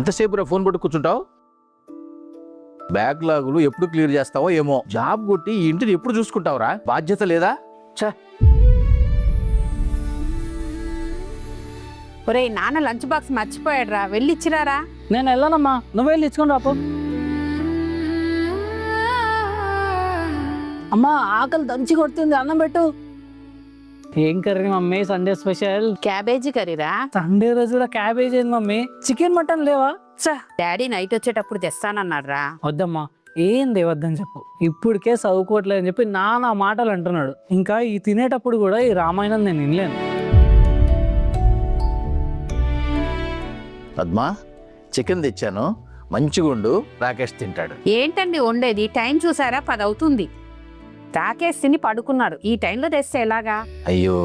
ఎంతసేపు ఫోన్ పట్టు కూర్చుంటావు? బ్యాక్లాగులు ఎప్పుడు క్లియర్ చేస్తావో ఏమో. జాబ్ కొట్టి ఈ ఇంటిని ఎప్పుడు చూసుకుంటావురా? బాధ్యత లేదా? ఒరే నాన్న లంచ్ బాక్స్ మర్చిపోయాడు రా, వెళ్ళి ఇచ్చిరారా. నేను వెళ్ళానమ్మా, నువ్వు వెళ్ళి ఇచ్చుకొని రాపో. అమ్మా ఆకలి దంచి కొడుతుంది, అన్నం పెట్టు. ఏం curry mummy? Sunday special cabbage కర్రీరా. సండే రోజు కూడా క్యాబేజ్ ఏంది మమ్మీ? చికెన్ మటన్ లేవా? డాడీ నైట్ వచ్చేటప్పుడు తెస్తానన్నాడు రా. వద్దమ్మా, ఏం దేవద్దని చెప్పు. ఇప్పటికే చదువుకోవట్లేదని చెప్పి నానా మాటలు అంటున్నాడు. ఇంకా ఈ తినేటప్పుడు కూడా ఈ రామాయణం నేను వినలేను. పద్మా, చికెన్ తెచ్చాను, మంచిగుండు. రాకేష్ తింటాడు. ఏంటండి వండేది? టైం చూసారా? 10 అవుతుంది. రాకేష్ తిని పడుకున్నాడు. ఈ టైంలో తెస్తే ఎలాగా? అయ్యో,